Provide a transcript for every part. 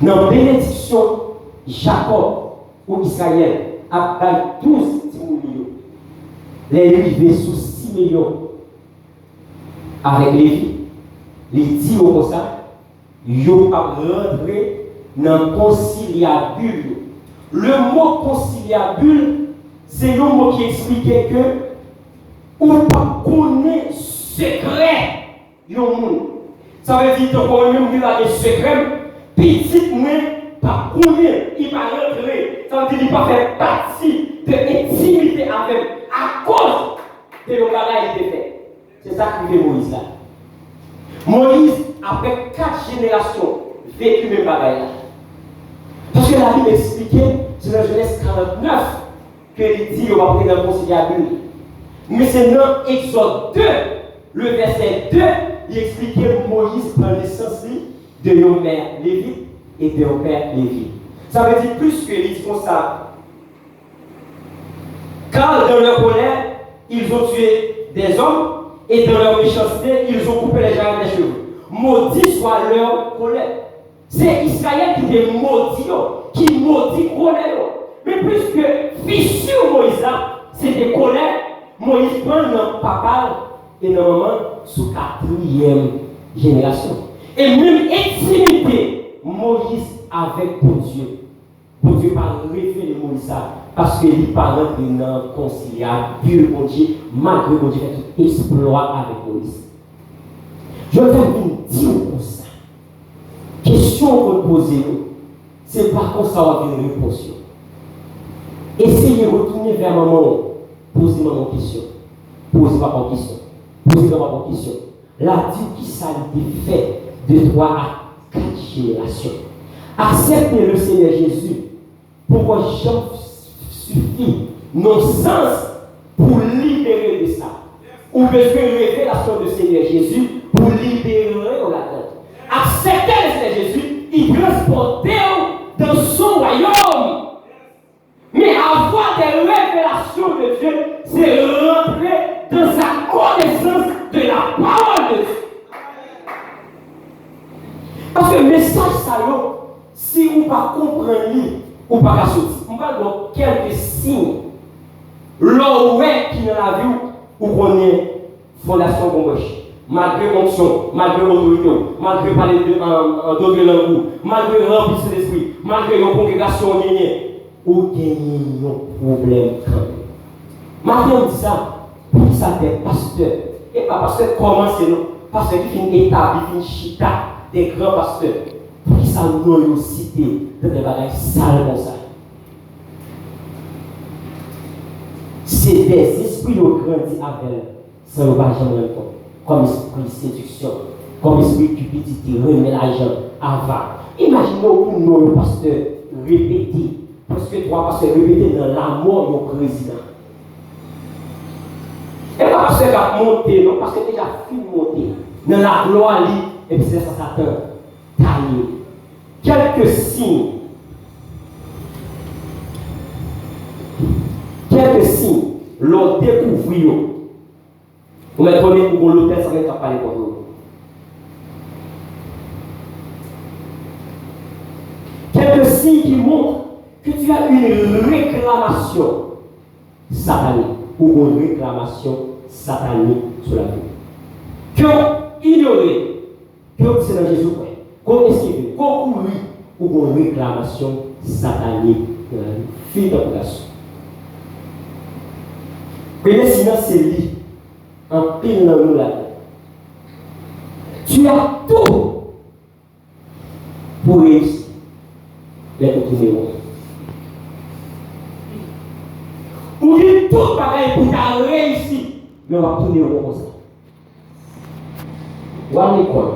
Dans la bénédiction, Jacob ou Israël a gagné 12 millions. Les arrivés sous 6 millions avec Lévi. Les 10 comme ça, ils ont rentré dans le conciliabule. Le mot conciliabule, c'est le mot qui expliquait que on ne connaît pas secret du monde. Ça veut dire que quand même il a des secrets, petit moins pas connaître, il va rentrer. Ça veut dire qu'il va faire partie de l'intimité avec à cause de le bagage qui était fait. C'est ça qui fait Moïse là. Moïse, après 4 générations, vécu le bagage là. Parce que la Bible expliquait, c'est dans Genèse 49, qu'il dit qu'il va prendre un conciliabule. Mais c'est dans Exode 2, le verset 2, il expliquait que Moïse prend naissance de nos mères Lévi et de nos pères Lévi. Ça veut dire plus que il dit comme ça. Car dans leur colère, ils ont tué des hommes et dans leur méchanceté, ils ont coupé les jarrets des cheveux. Maudit soit leur colère. C'est Israël qui est maudit, qui maudit colère. Mais puisque fissure Moïse, c'est des colères, Moïse prend notre papa et notre maman sous 4e génération. Et même intimité, Moïse avec pour Dieu. Pour Dieu pas révéler Moïse parce qu'il n'est pas rentré dans le conciliabule pour Dieu, malgré que Dieu fait tout exploit avec Moïse. Je vais vous dire comme ça. Question qu'on pose, c'est par contre ça va venir une réponse. Essayez de retourner vers maman, posez-moi une question. Posez-moi une question. Posez-moi une question. La dit qui ça a été fait de 3 à 4 générations. Acceptez le Seigneur Jésus. Pourquoi Jean suffit non sens pour libérer de ça. Ou besoin de révélation du Seigneur Jésus pour libérer la tête. Acceptez le Seigneur Jésus, il transporte dans son royaume. Mais avoir des révélations de Dieu, c'est rentrer dans sa connaissance de la parole de Dieu. Parce que le message, ça si on ne comprend pas, ou pas sortir. On parle de quelques signes. L'eau qui dans la vie, où connaît fondation gauche. Malgré l'onction, malgré l'autorité, malgré parler d'autres langues, malgré l'ambition d'esprit, malgré la congrégation gagnée, ou gagnez un problème quand même. Maintenant, on dit ça, pour ça des pasteurs. Et pas pasteur commence, non. Pasteur qui finit établi, qui finit chita, des grands pasteurs. Pour ça, nous avons cité dans des bagages sales comme ça. C'est des esprits qui ont grandi avec sans le pas jamais le temps. Comme esprit de séduction, comme esprit de cupidité, remet l'argent avant. Imaginez-vous pour nous, pasteurs, répéter, parce que 3 pasteurs répéter dans l'amour du président. Et pas parce qu'il a monté, non, parce qu'il a fini monter dans la gloire, et puis c'est ça, Satan, taillé. Quelques signes, l'on découvre. Vous mettez pour l'hôtel, ça va être parler pour vous. Quelques signes qui montrent que tu as une réclamation satanique ou une réclamation satanique sur la vie. Que ignorer, que c'est dans Jésus, qu'on esquive, qu'on courir ou une réclamation satanique dans la vie. Fille d'opération. Premier signe, c'est lui. En pile dans nous là. Tu as tout pour réussir. Les retourner. Ou dit tout pareil pour ta réussir. Mais on va tourner au comme ça. Ou à l'école,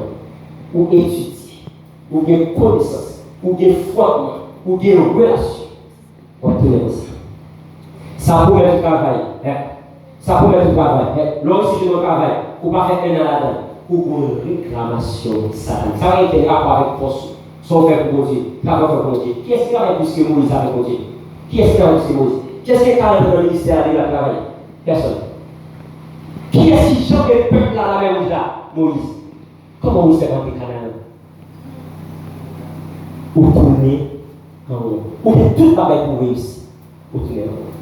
ou étudier, ou bien connaissance, ou bien formation, ou bien relation. On va tourner comme ça. Ça pour mettre travail. Ça pour mettre travail. Lorsque je travaille, ou pas faire un an là-dedans, ou une réclamation satanique. Ça va être rapport avec force. Son frère pour Dieu, travail pour Dieu. Qui est-ce qui a plus que Moïse avec Dieu? Qui est-ce qui a plus que Moïse? Qui est-ce qui est dans le ministère de la travail? Personne. Qui est-ce qui chante le peuple là, la même là? Moïse. Comment Moïse fait rentrer Canaan? ou tourner en rond. Ou bien tout pareil pour réussir, ou tourner en rond.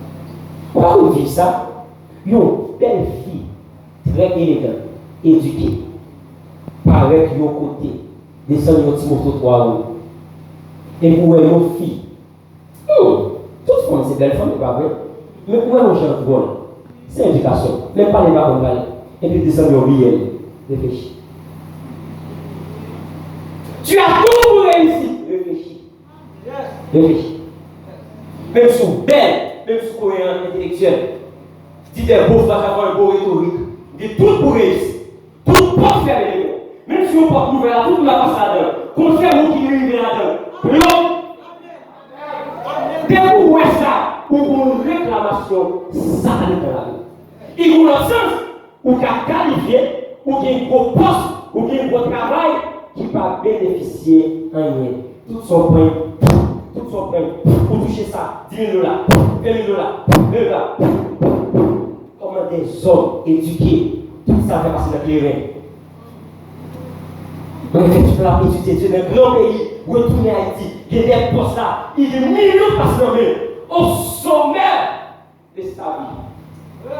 On va vous vivre ça. Une belle fille, très élégante, éduquée, paraît que yon côté, descend yon petit moto 3 roues. Et pour une fille, tout le monde c'est belle femme, pas vrai. Mais pour un jeune bon, c'est éducation. Même pas les barons balais. Et puis descend yon billet. Réfléchis. Tu as tout pour réussir. Réfléchis. Réfléchis. Même si vous belle, même si vous êtes intellectuel, si tu es beau, tu vas avoir un beau rhétorique. Dis tout pour réussir. Tout pour faire les meilleurs. Même si on porte nouvelle, tout le monde passe là-dedans. Confère-vous qui lui là-dedans. Non. Dès que vous voyez ça, ou une réclamation, ça va dans la vie. Il y a un sens où tu as qualifié, ou qu'il y a un gros poste, ou qu'il y a un gros travail qui va bénéficier en rien. Tout son point, pour toucher ça, 10 000 $, 20 000 $, 2 $. Comment des hommes éduqués, tout ça fait passer dans le terrain. Donc, tu peux la étudier, tu es dans un grand pays, retourner à Haïti, il y a des postes là, il y a des millions de personnes au sommet de sa vie.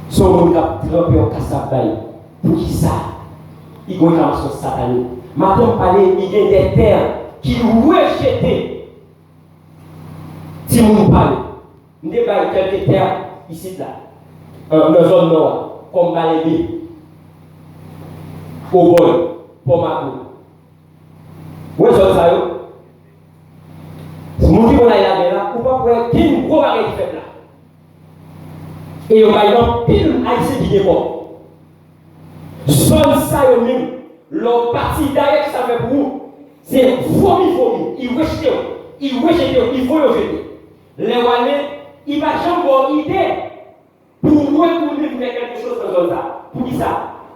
Son monde a trempé en casse-à-baille. Pour qui ça? Il y a une réclamation satanique. Maintenant, il y a des terres qui rejetaient. Si vous parlez, nous avons quelques terres ici, là, dans la zone nord, comme Balébi, au bol, pour Marco. Où est-ce que ça y est? Si vous dites qu'on a là, vous ne pouvez pas qu'il y ait une grosse barrière qui fait là. Et il y a un pile haïtien qui est bon. Zone ça y même, leur parti derrière qui ça fait pour vous, c'est vomi. Il rejette, il faut le jeter. Les Walais, il va jamais avoir idée pour retourner faire quelque chose dans ça. Pour qui ça?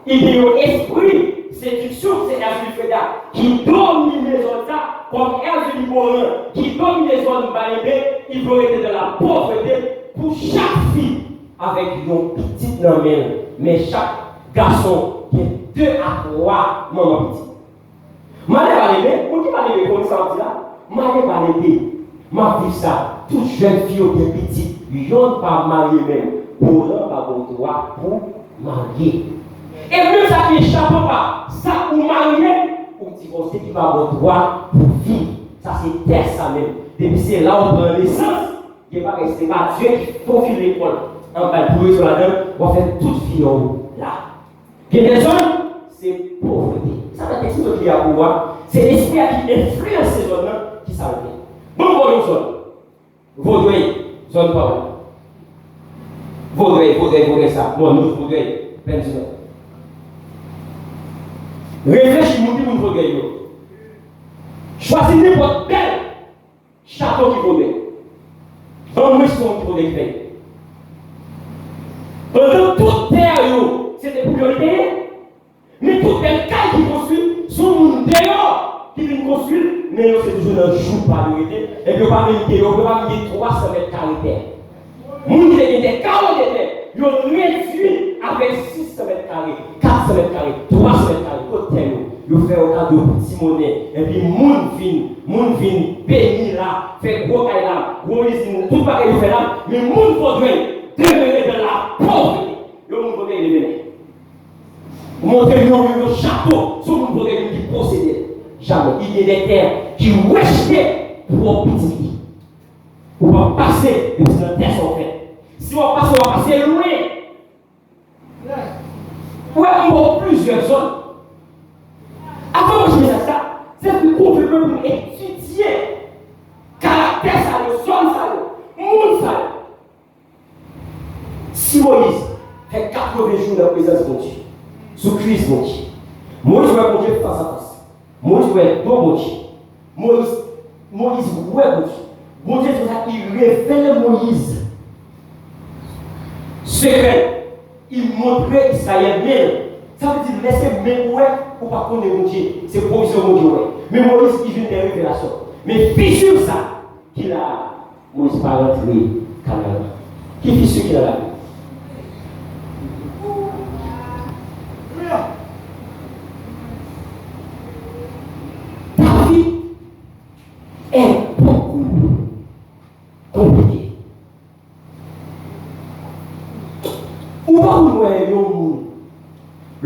Il y a un esprit, séduction, c'est Hervé Feda, qui domine les zones là, comme Hervé Liborin, qui domine les zones balébées, il faut être dans la pauvreté pour chaque fille avec une petite nommée, mais chaque garçon qui est 2 à 3 mamans petites. Malé balébé, on dit balébé comme ça, on dit là, malé balébé, ma vie ça, toute jeune fille ou bien petite, yon pas marié même, pour l'un pas bon droit pour marier. Et même ça qui échappe pas, ça ou marier, ou divorcer qui va avoir droit pour vivre. Ça c'est terre ça même. Depuis c'est là où on prend l'essence, il n'est pas resté pas Dieu qui profile l'école. En bas de sur la donne, on va faire toute vie là. Et les zones, c'est pauvreté. Ça va être ce qu'il y a pour voir. C'est l'esprit qui influence ces zones-là qui s'arrête. Bon, une zone. Vaudreuil, zone pas. Vaudreuil, ça. Bon, nous, Vaudreuil, plein de zones. Réfléchis, mon petit monde Vaudreuil. Choisis n'importe quel château qui vaudrait. Un maison qui vaudrait. Pendant toute terre, c'était pour le payer. Mais toute belle caille qui construit, son monde dehors qui vient construire, mais c'est toujours un jour par l'unité. Et puis, on va mettre 300 mètres carrés. Moun qui est des carreaux de terre, ils ont réduit avec 600 mètres carrés, 400 mètres carrés, 300 mètres carrés, côté terre. Ils font un cas de petit monnaie. Et puis, moun vin, béni là, fait gros caille là, gros usine, tout pareil, il fait là, mais moun faudrait demeurer dans la pauvreté. Yo moun faudrait les bénir. Montrer un château, sur moun faudrait qui posséder. Jamais. Il y a des terres qui rejetaient pour petit vie. On va passer de cette terre sont faites. Si on passe, on va passer loin. Ouais, on va plusieurs zones. Avant de dire ça, c'est pour qu'on peut étudier caractère ça, le zone ça, le monde ça. Si Moïse fait 80 jours dans la présence de Dieu, sous crise de Dieu, Moïse va Dieu face à face. Moïse va être bon Dieu. Moïse va Dieu. Bon Dieu, il révèle Moïse. Secret. Il montrait Israël même. Ça veut dire laisser même ouais pour pas connaître mon Dieu. C'est provision mon Dieu. Mais Moïse, il vient des révélations. Mais fissure ça, qu'il a, Moïse pas rentré Canaan. Qui fissure qu'il a là?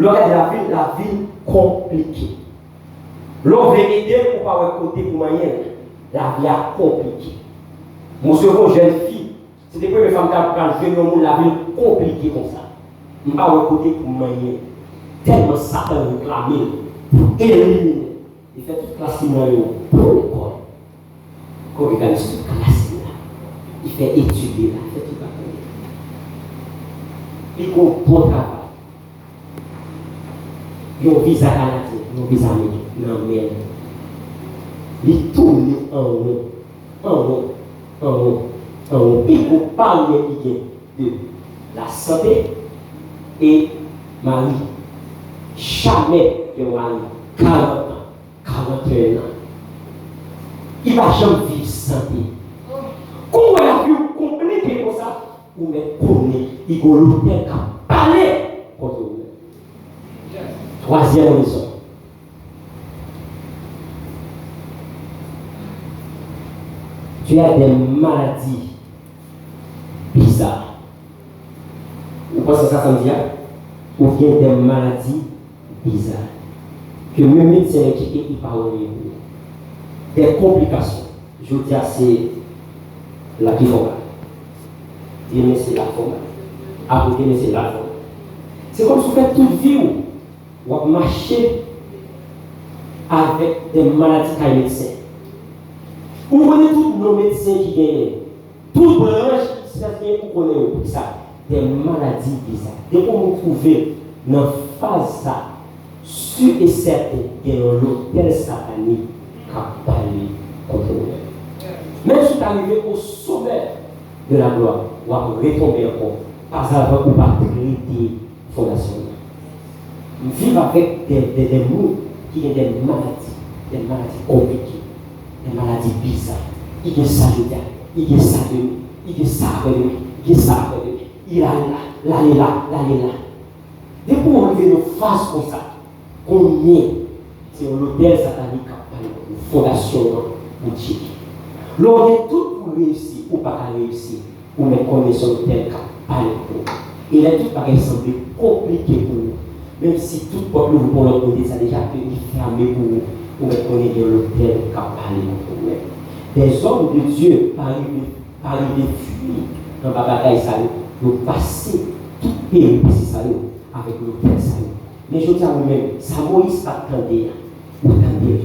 L'autre de la ville compliquée. L'on veut aider pour pas côté pour moyen. La vie est compliquée. Mon second jeune fille, c'est des premières femmes qui ont joué dans la vie compliquée comme ça. Je ne vais pas côté pour moyen. Tellement Satan réclamé pour éliminer. Il fait toute classe pour l'école. Quand il organise toute classe, il fait étudier, il fait tout ça. Il fait un bon travail. Il a un visa canadien, il a un visa américain. Il tourne en haut. Il faut parler de la santé et Marie. Jamais que Marie, 40 ans, 41 ans, il ne va jamais vivre santé. Comment la vie compliquée comme ça? Vous me connaissez, il va l'hôtel qu'à parler contre vous. Troisième raison. Tu as des maladies bizarres. Vous pensez ça me dit? Ou bien des maladies bizarres. Que même médecin qui parle des complications. Je dis c'est la kifoga. Dire c'est la forme. Après c'est la forme. C'est comme si vous faites toute vie où vous marchez avec des maladies qu'un médecin. Vous connaissez tous nos médecins qui gagnent. Toute branche qui s'appelle pour connaître ça. Des maladies bizarres. Dès qu'on vous trouve dans la phase ça, sûr et certain, il y a l'hôtel satanique qui a parlé contre vous. Même si tu arrivé au sommet de la gloire, on va retomber encore. Pas avant ou pas traiter fondation. Vivre avec des mots qui ont des maladies compliquées, des maladies bizarres. Il y a ça de il y a ça de il y a ça de il y a ça de il a là. Dès qu'on enlève nos faces comme ça, on est sur l'hôtel satanique une fondation pour Dieu. L'on est tout pour réussir ou pas réussir, ou même connaître l'hôtel capable pour. Et là, tout paraît sembler compliqué pour nous. Même si tout le peuple vous pour l'autre côté, ça a déjà été fermé pour nous, ou même connaître l'hôtel capable pour nous. Des hommes de Dieu arrivent fuir dans la bataille, ça nous passer tout pays avec l'hôtel salut. Mais je dis à vous-même, ça Moïse pas attendait. Vous attendez.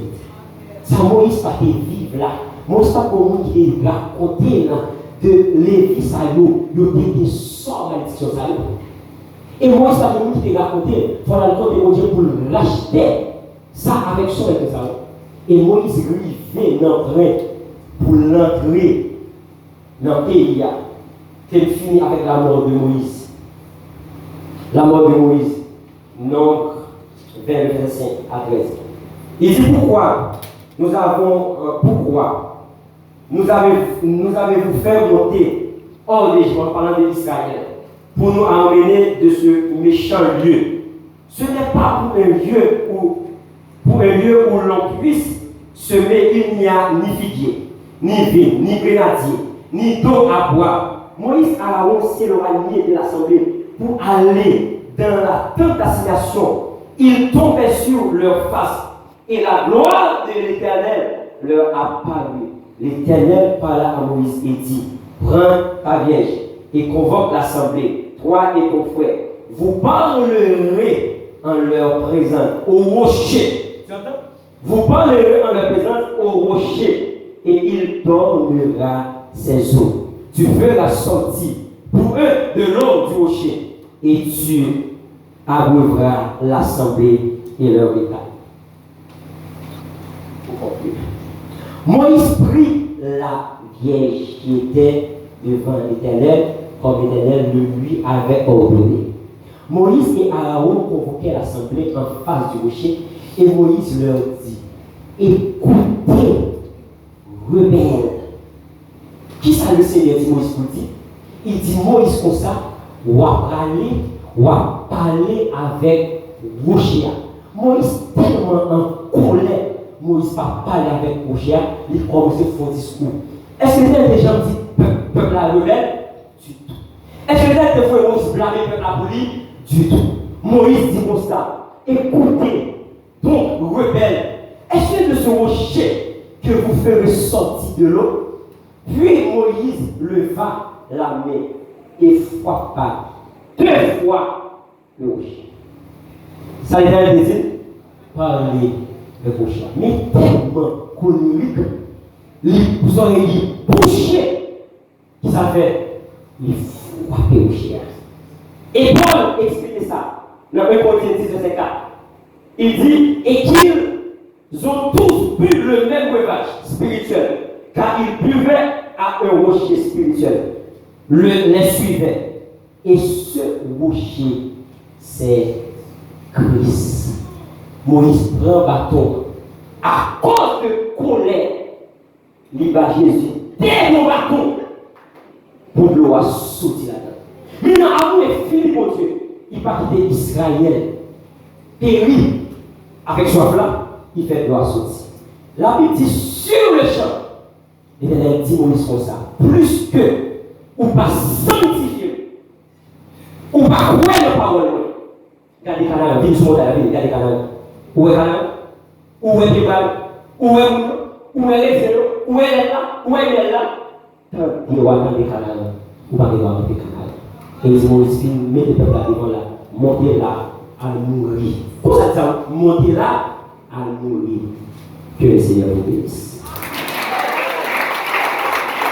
Ça Moïse pas vivre là. Moïse pas pour nous qui raconter de Lévi salut, il était sans malédiction salut. Et Moïse pas pour nous qui raconter, il faut aller compter mon Dieu pour racheter ça avec son salut. Et Moïse arrivait dans le train pour l'entrer dans le pays. Qu'elle finit avec la mort de Moïse. La mort de Moïse. Donc, vers le verset 5 à 13. Il dit pourquoi nous avez-vous fait monter hors des gens parlant de l'Israël pour nous emmener de ce méchant lieu. Ce n'est pas pour un lieu où l'on puisse semer, il n'y a ni figuier, ni vigne, ni grenadier, ni d'eau à boire. Moïse et Aaron s'éloignaient de l'assemblée pour aller dans la tente d'assignation. Ils tombaient sur leur face et la gloire de l'Éternel leur apparut. L'Éternel parla à Moïse et dit: prends ta vierge et convoque l'assemblée, toi et ton frère. Vous parlerez en leur présence au rocher. Vous parlerez en leur présence au rocher et il donnera ses eaux. Tu feras sortir pour eux de l'eau du rocher et tu abreuveras l'assemblée et leur bétail. Moïse prit la vierge qui était devant l'Éternel, comme l'Éternel le lui avait ordonné. Moïse et Aaron convoquaient l'assemblée en face du rocher et Moïse leur dit: écoutez, rebelles. Qui ça le Seigneur dit Moïse pour dire? Il dit Moïse comme ça, ou à parler avec rocher. Moïse tellement en colère. Moïse pas parler avec Rocher, il commence à faire un discours. Est-ce que les gens disent peuple à rebelle? Du tout. Est-ce que les gens Moïse blâmer peuple à poli? Du tout. Moïse dit comme ça, écoutez, donc rebelles, est-ce que de ce rocher que vous ferez sortir de l'eau? Puis Moïse leva la main et frappa 2 fois le rocher. Ça veut dire parler de rocher. Mais tellement colérique, vous aurez dit boucher, qui ça fait? Il frapper le rocher. Et Paul explique ça dans 1 Corinthiens 10, verset 4. Il dit, et qu'ils ont tous bu le même breuvage spirituel, car ils buvaient à un rocher spirituel. Les suivait. Et ce rocher, c'est Christ. Moïse prend bâton. À cause de colère, il va Jésus. Dès mon bâton, pour l'eau à sortir là-dedans. Maintenant, amour est fini pour Dieu. Il va quitter Israël. Péri, avec soif là, il fait l'eau à sortir. La Bible dit sur le champ. L'Éternel dit Moïse comme ça. Plus que, ou pas sanctifier, ou pas croire la parole. Regardez Canaan, viens sur la ville, regardez Canaan. Où est Canaan? Où est Kébal? Où est Mouno? Où est les zéros? Où est là? Où est là? Il y a un Canaan. Ou pas de Canaan. Et ils ont aussi mis le peuple devant là, monter là, à mourir. Pour ça, monter là, à mourir. Que le Seigneur vous bénisse.